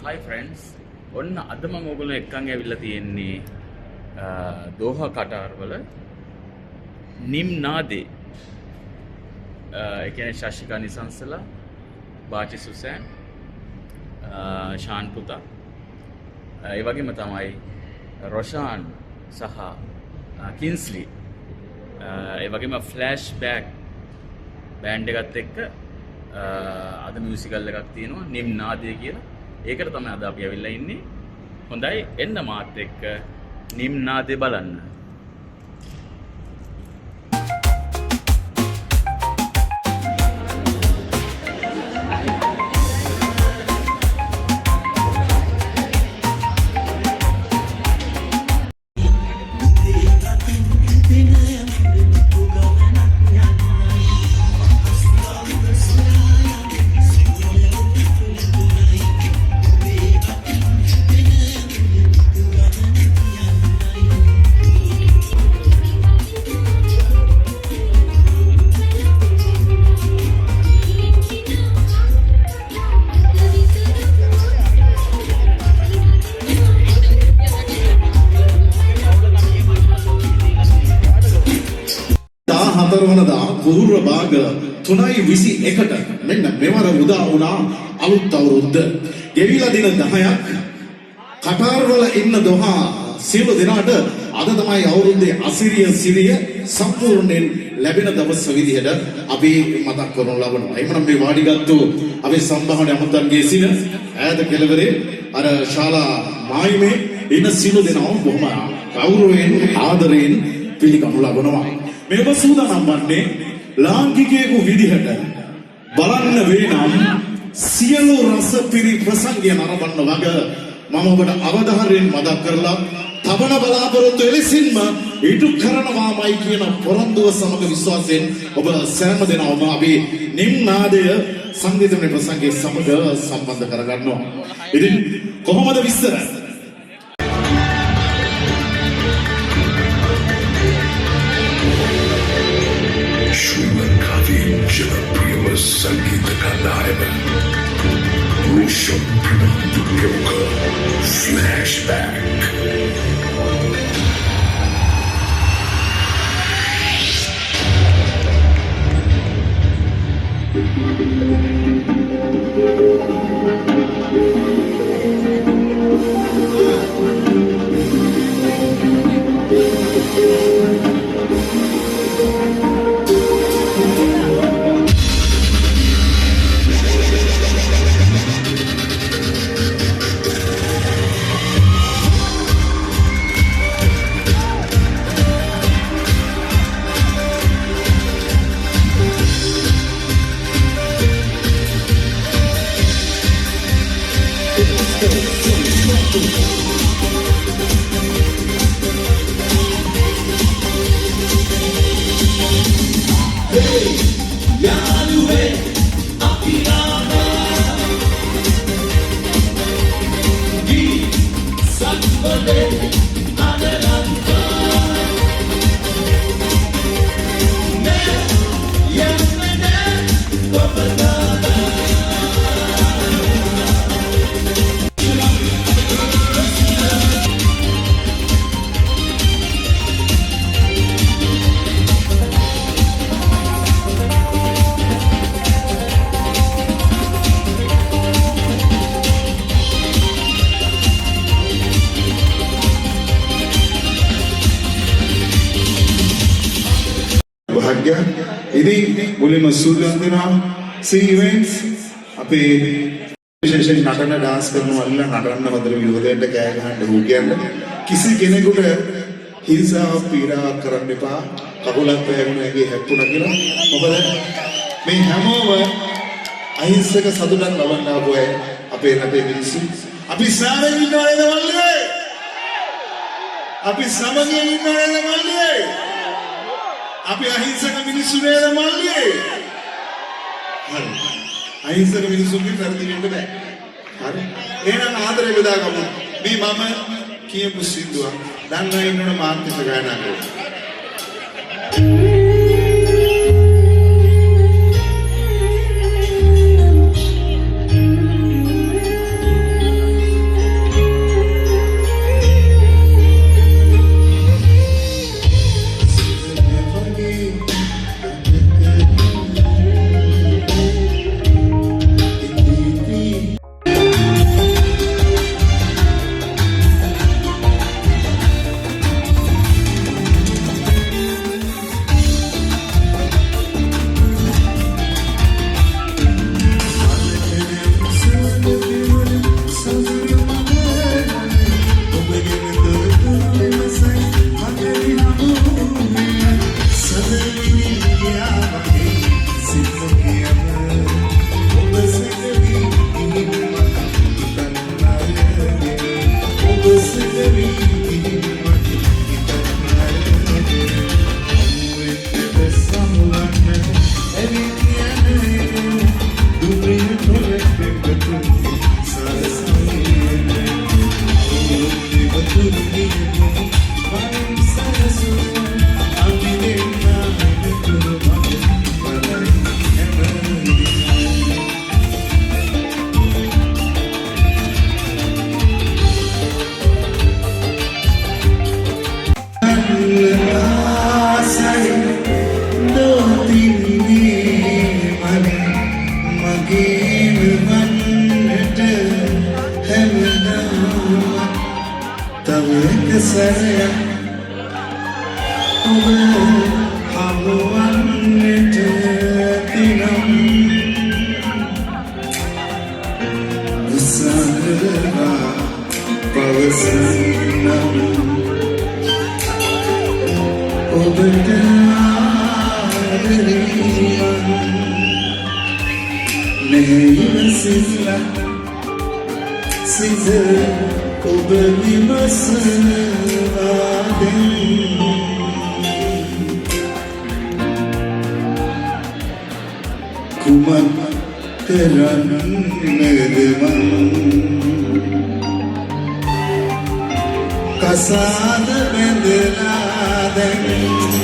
Hi friends. ඔන්න අද මම ඔයගොල්ලෝ එක්කන් ඇවිල්ලා තියෙන්නේ දෝහා කටාර් වල නිම්නාදේ. ඒ කියන්නේ ශාෂිකා නිසංසලා, බාචි සුසෑන්, ශාන් පුතා. ඒ වගේම තමයි රොෂාන් සහ කින්ස්ලි. ඒ වගේම ෆ්ලෑෂ් බෑක් බෑන්ඩ් එකත් එක්ක අද මියුසිකල් එකක් තියෙනවා නිම්නාදේ කියලා. ඒකට තමයි අද අපි ඇවිල්ලා ඉන්නේ. හොඳයි එන්න මාත් එක්ක නිම්නාදේ බලන්න. පූර්ව භාග 3:21ට මෙන්න මෙවර උදා වුණා අලුත් අවුරුද්ද. ගෙවිලා දින 10ක් කටාර් වල ඉන්න දොහා සියලු දෙනාට අද තමයි අවුරුද්දේ අසිරිය සිරිය සම්පූර්ණයෙන් ලැබෙන දවස් විදිහට අපි මතක් කරනු ලබනවා. එhmenan මේ වාඩිගත්තු අපේ සම්භාවන අමුතන්ගේ සින ඈත කෙළවරේ අර ශාලා මායිමේ ඉන්න සියලු දෙනාම බොහොම ගෞරවයෙන් ආදරයෙන් පිළිගනු ලබනවා. මේක සූදානම් වන්නේ ලාංකිකයෙකු විදිහට බලන්න වේ නම් සියලු රස පිරි ප්‍රසංගය නරඹන්න වග මම ඔබට අවධාරයෙන් මතක් කරලා තබන බලාපොරොත්තු එලෙසින්ම ඉටු කරනවාමයි කියන පොරොන්දුව සමග විශ්වාසයෙන් ඔබ සෑම දෙනාම අපි නිම්නාදය සංගීතමය ප්‍රසංගයේ සමග සම්බන්ධ කරගන්නවා. ඉතින් කොහොමද විස්තර? जनप्रिय संगीत का नायक ऋषभ प्रणव फ्लैशबैक ඉතින් මුලින්ම සූදානම් සී ඉවෙන්ට්ස් අපේ විශේෂයෙන් නටන ඩාන්ස් කරන වල නටන්න වදර විරෝධයට කෑ ගහන්න හු කියන්න කිසි කෙනෙකුට හිංසාව පීඩා කරන්න එපා. කකුලක් වැගුණාගේ හැප්පුණා කියලා. මොකද මේ හැමෝම අහිංසක සතුටක් ලබන්න ආපු අය අපේ රටේ මිනිස්සු. අපි සාරෙන් ඉන්නව නේද මල්ලේ? අපි සමගියෙන් ඉන්නව නේද මල්ලේ? අපි අහිංසක මිනිස්සු නේද මල්ලියේ? හරි. අහිංසක මිනිස්සුන්ගේ වැරදි වෙන්න බෑ. හරි. එහෙනම් ආදරේ බෙදාගමු. මේ මම කියපු සින්දුව දන්නා ඉන්නවනේ මාත් එක ගායනා කරලා. සැරයක් ඔබ හමුවන්නට දිනම් උසාවලා පවසන්නම් ඔබට ආදරේයන් නැහිවසිලා සිත ඔබ විමසනවා දැන් කුමක් කරන්නද මං කසාද බැඳලා දැන්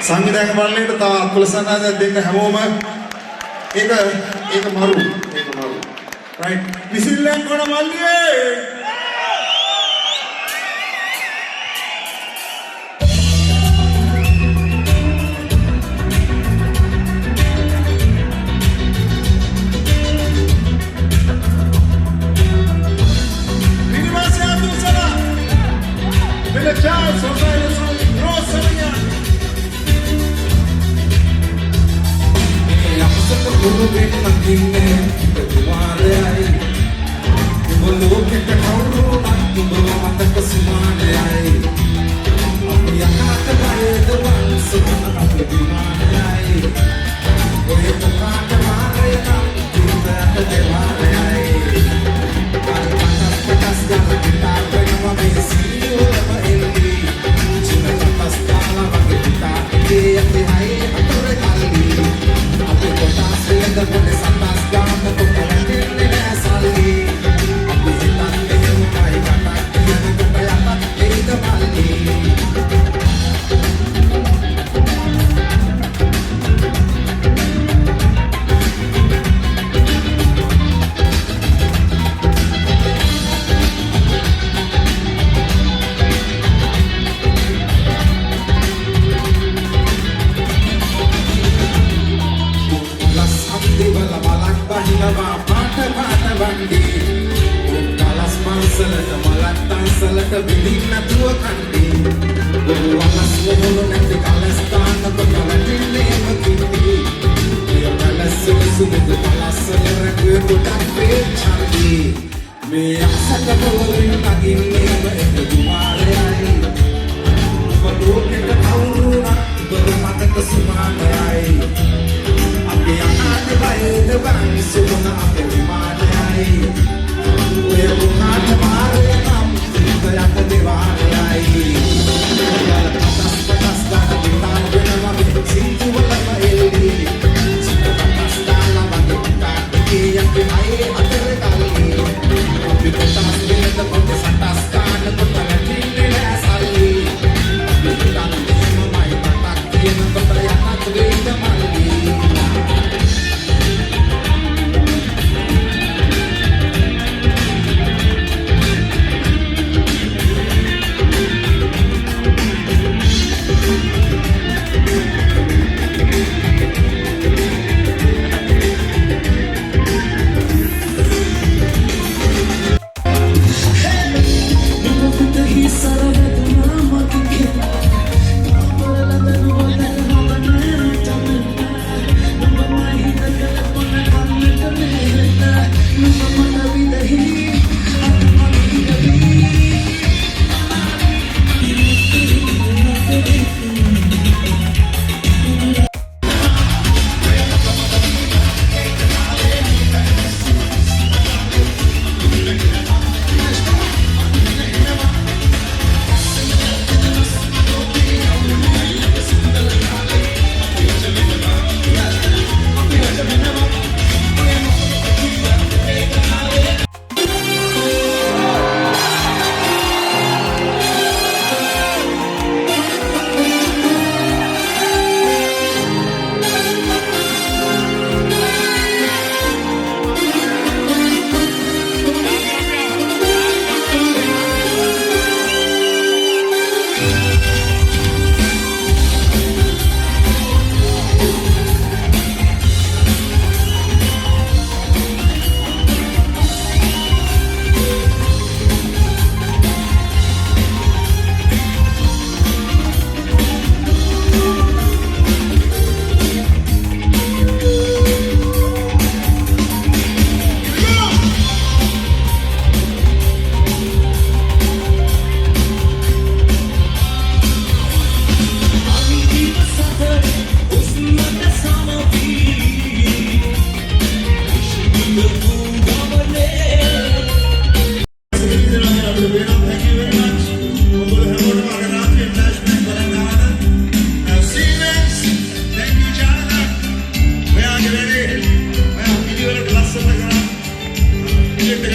සංවිධායක මණ්ඩලයට තා අත්වල සන්නාදයක් දෙන්න හැමෝම ඒක මරු right විසිල්ලෙන් කොන මල්ලියේ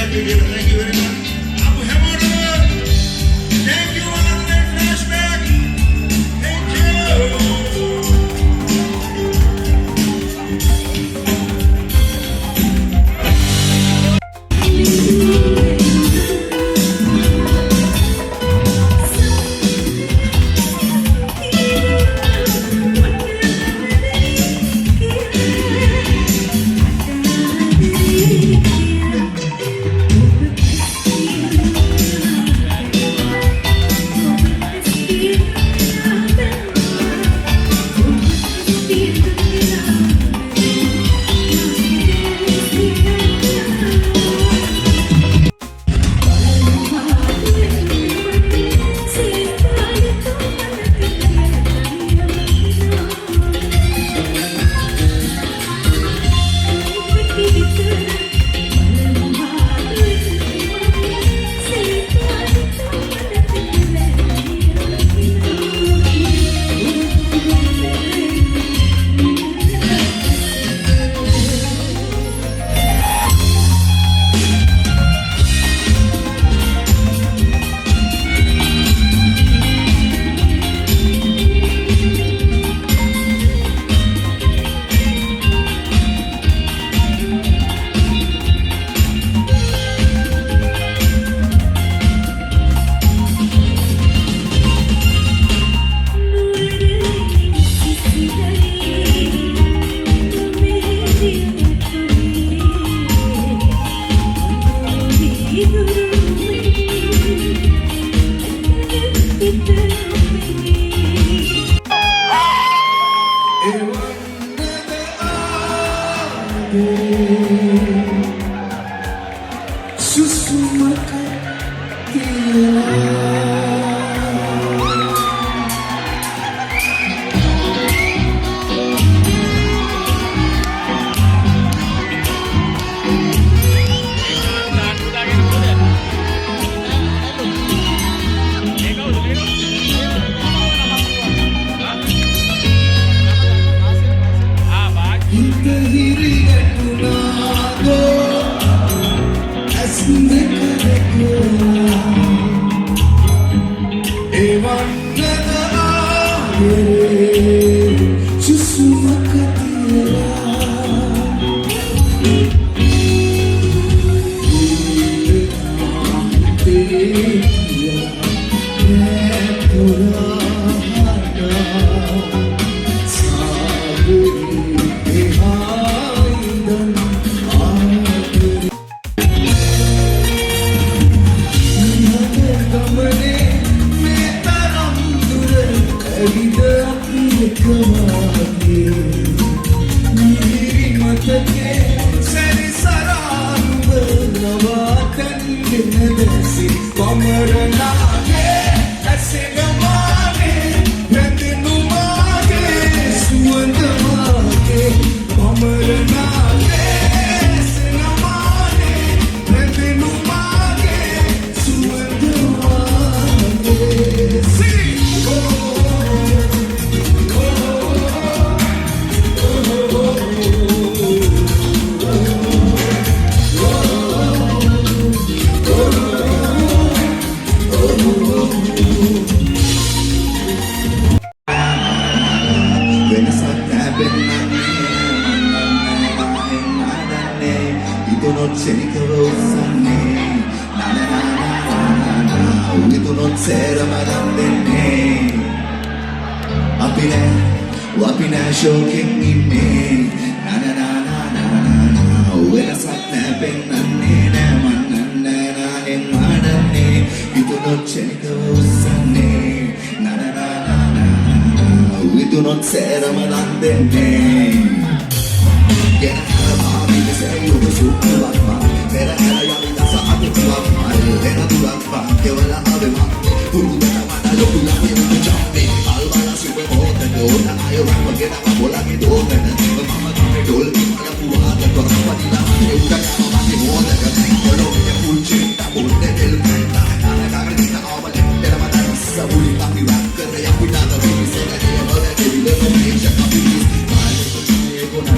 Thank you very much. Abu Hamad. Thank you, Anand Flashback. Thank you.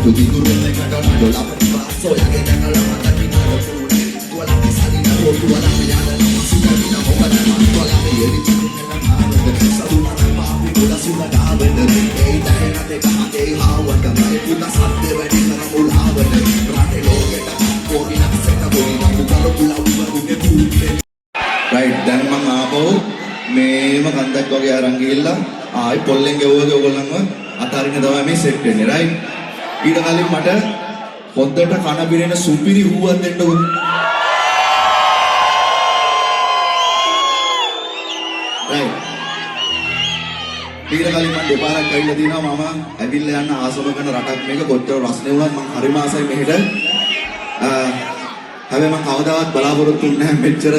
Yo digo, no me cago, yo la paso, ya que te calama, right දැන් මම ආපහු මේම කන්දක් වගේ අරන් ගිහිල්ලා ආයි පොල්ලෙන් ගෙවුවගේ ඕගොල්ලන්ව අතාරින්න තමයි මේ සෙට් වෙන්නේ රයිට් ඊට කලින් මට හොද්දට කන පිරෙන සුපිරි හුවක් දෙන්නකො රයිට් ඊට කලින් මම දෙපාරක් ඇවිල්ලා තිනවා මම ඇවිල්ලා යන ආසම කරන රටක් මේක කොච්චර රස්නේ වුණත් මම හරිම ආසයි මෙහෙට හැබැයි මම කවදාවත් බලාපොරොත්තු වෙන්නේ නැහැ මෙච්චර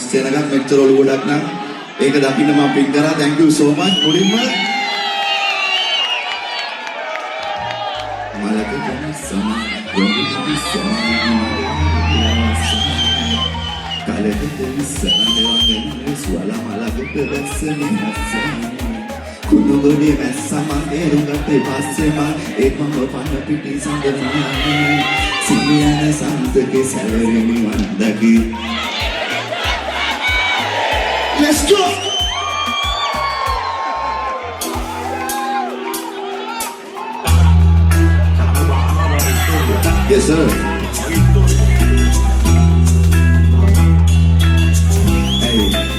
සෙනගත් මෙච්චර ඔලු ගොඩක් නම් ඒක දකින්න මම පින් කරා thank you so much මුලින්ම මලකේ සම රොබිටි සම කාලෙකේ සලන්නේ සුවලා මලකේ දැස්සනේ නැස්සනේ කුණුගොඩේ මැස්සම දේරුගත්තේ පස්සෙම ඒකම පන්න පිටි සංගමනේ සිලියන සම්තකේ සැලරිනි වන්දකි Let's go! Yes, sir. Hey.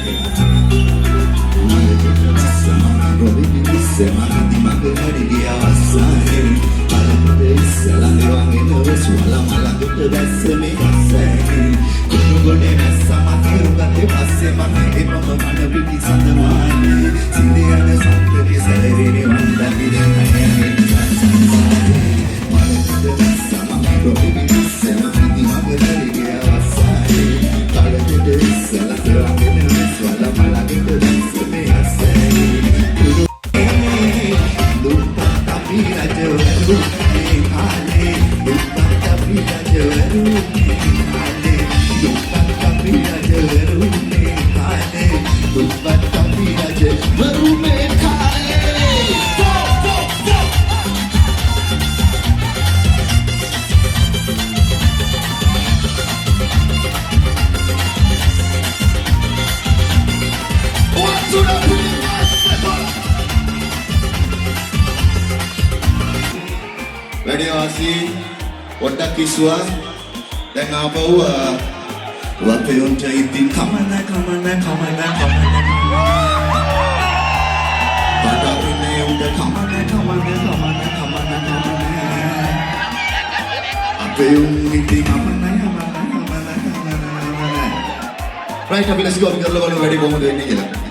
වැඩිවාසී පොඩ්ඩක් කිස්සුවා දැන් ආපහු වපයොන්ට ඉතින් කමන පඩවිනේ උඩ කමන අපේ උන් ඉතින් කමන රයිට් අපි let's go අපි කරලා බලමු වැඩි කොහොමද වෙන්නේ කියලා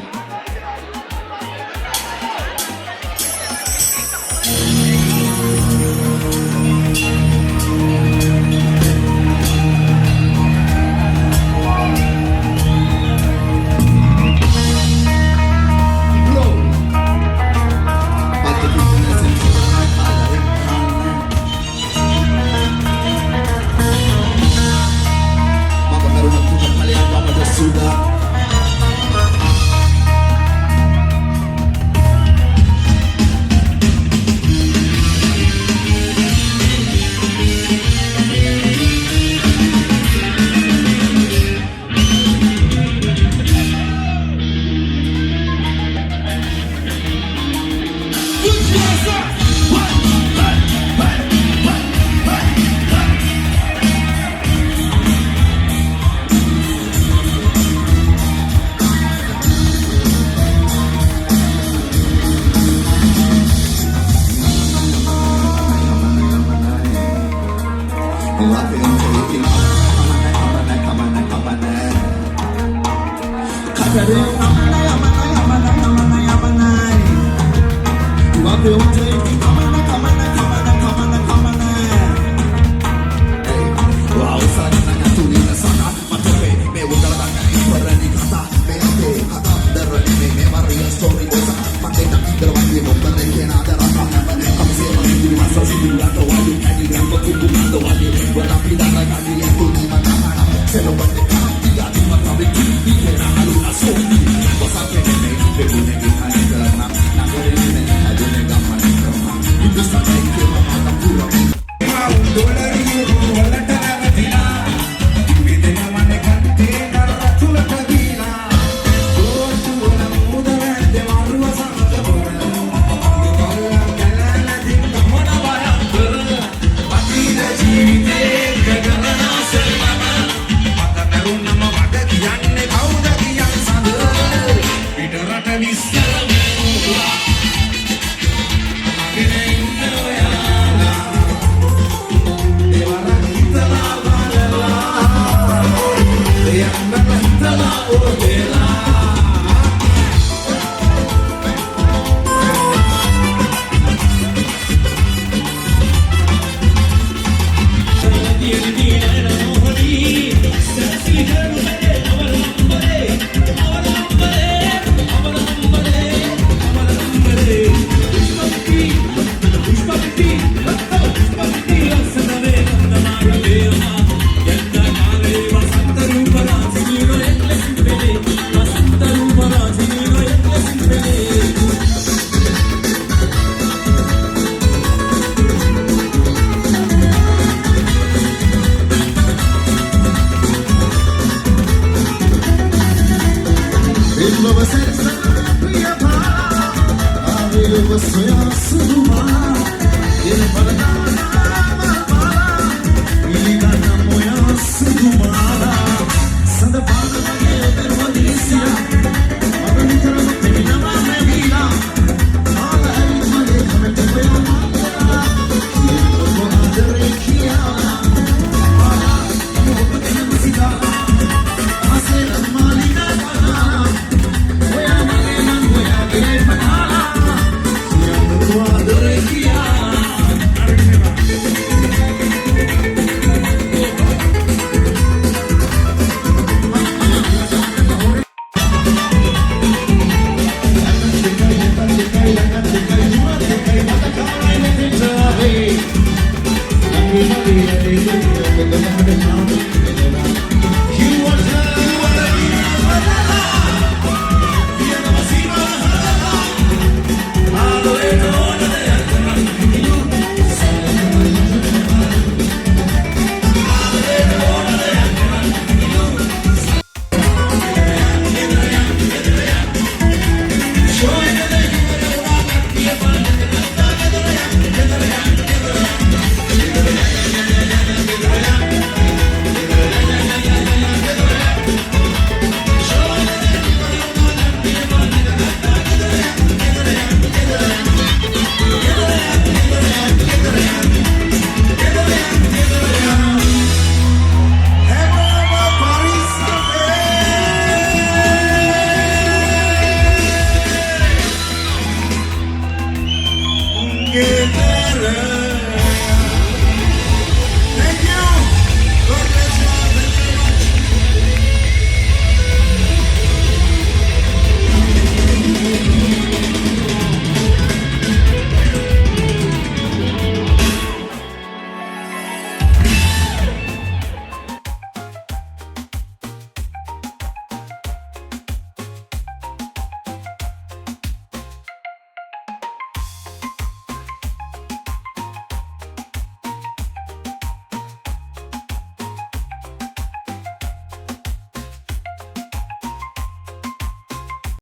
Don't